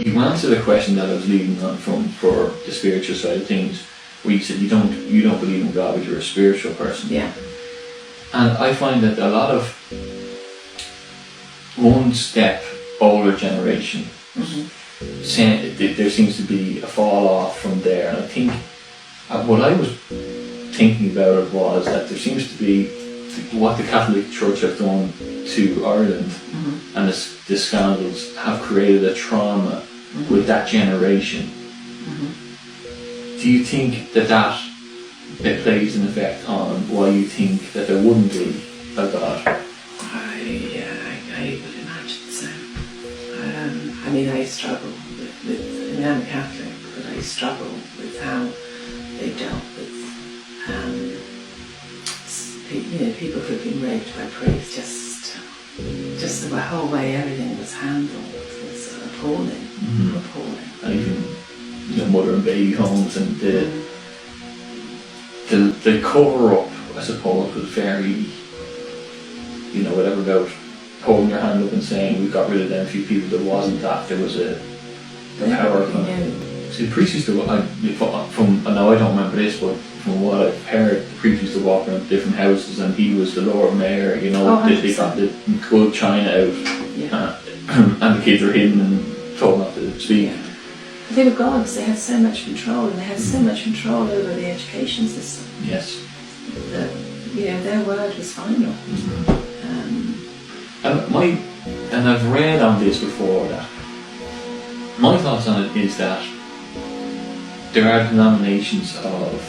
you answered a question that I was leading on from for the spiritual side of things, where you said you don't believe in God, but you're a spiritual person. Yeah. And I find that a lot of one step older generation, there seems to be a fall off from there. And I think what I was thinking about it was that there seems to be what the Catholic Church have done to Ireland, and the scandals have created a trauma with that generation. Do you think that it plays an effect on why you think that there wouldn't be a God? I would imagine so. I mean, I struggle with, I'm a Catholic, but I struggle with how they dealt with people who've been raped by priests. Just the whole way everything was handled was appalling. And even mother and baby homes, and the cover up, I suppose, was very, whatever about holding your hand up and saying we got rid of them few people. There wasn't that. There was a power. See, the priest used to, I know I don't remember this, but from what I've heard, the priest used to walk around different houses, and he was the Lord Mayor. They got the good china out, and the kids were hidden and told not to speak. Yeah. They were gods. They had so much control, and they had so much control over the education system. Yes. That their word was final. And I've read on this before that my thoughts on it is that there are denominations of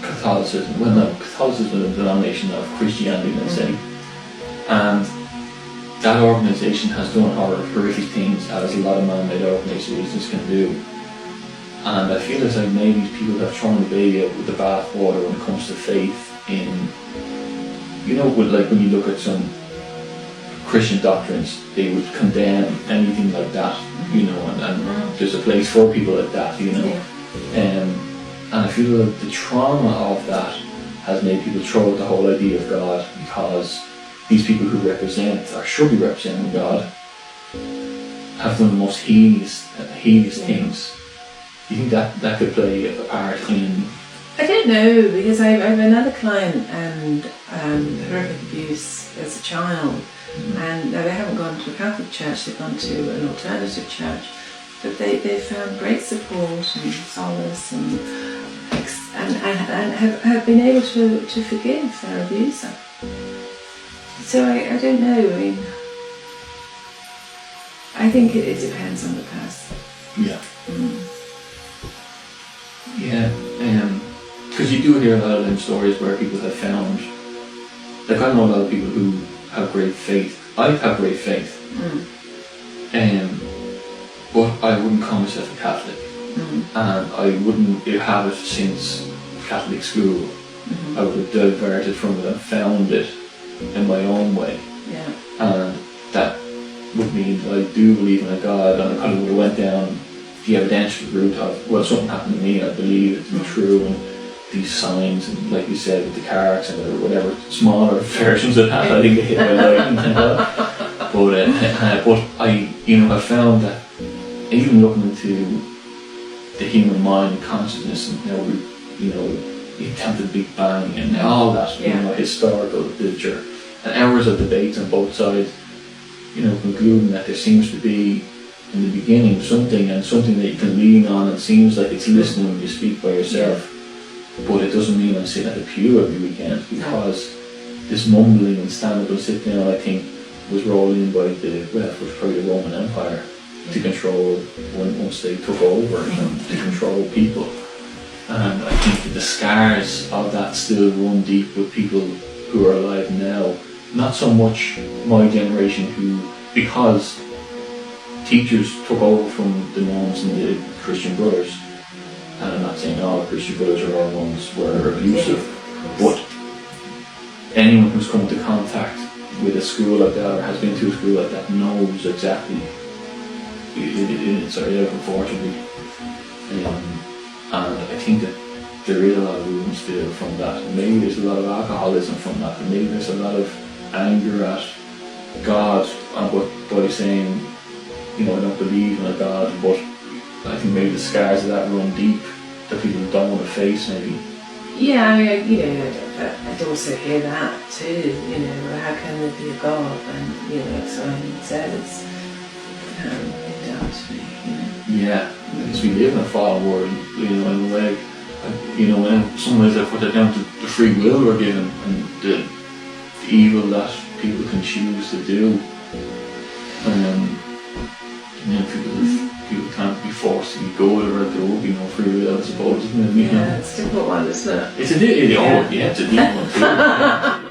Catholicism. Well, no, Catholicism is a denomination of Christianity, let's say, and that organisation has done horrific things, as a lot of man-made organisations can do. And I feel as though maybe people have thrown the baby out with the bathwater when it comes to faith in, when you look at some Christian doctrines, they would condemn anything like that, and there's a place for people like that, And I feel like the trauma of that has made people throw out the whole idea of God, because these people who represent, or should be representing God, have done the most heinous things. Do you think that could play a part in? I don't know, because I have another client and horrific abuse as a child, and they haven't gone to a Catholic church, they've gone to an alternative church, but they found great support and solace and have been able to forgive their abuser. So I don't know. I mean, I think it depends on the person. Yeah. Yeah. Because you do hear a lot of them stories where people have found, like I know a lot of people who have great faith. I have great faith. But I wouldn't call myself a Catholic. And I wouldn't have it since Catholic school. I would have diverted from it and found it in my own way. Yeah. And that would mean that I do believe in a God, and I kind of would have went down the evidential route of, well, something happened to me, I believe it to be true, and these signs, and like you said, with the carts and whatever smaller versions of that, I think they hit my lightning and that. But I found that even looking into the human mind and consciousness, and the attempted Big Bang and all that, historical literature, and hours of debates on both sides, concluding that there seems to be, in the beginning, something that you can lean on, and seems like it's listening when you speak by yourself, but it doesn't mean I'm sitting at the pew every weekend, because this mumbling and stand up and sit down, I think, was rolled in by it was probably the Roman Empire to control, once they took over, to control people. And I think that the scars of that still run deep with people who are alive now. Not so much my generation, who, because teachers took over from the nuns and the Christian brothers, and I'm not saying all Christian brothers or all nuns were abusive, but anyone who's come into contact with a school like that, or has been to a school like that, knows exactly it's unfortunately. And I think that there is a lot of room still from that. Maybe there's a lot of alcoholism from that, and maybe there's a lot of anger at God, and by saying, I don't believe in a God, but think maybe the scars of that run deep that people don't want to face, maybe. Yeah, I mean, you know, I'd also hear that too, you know, how can there be a God? And, you know, Simon says, down to me, you know. Yeah, because we live in a fallen world, you know, in a way. You know, in some ways I put that down to the free will we're given and the evil that people can choose to do. You know, people can't be forced to be good, or there will be no free will, I suppose, isn't it? You know? Yeah, it's a difficult one, isn't it? It's a deep one too.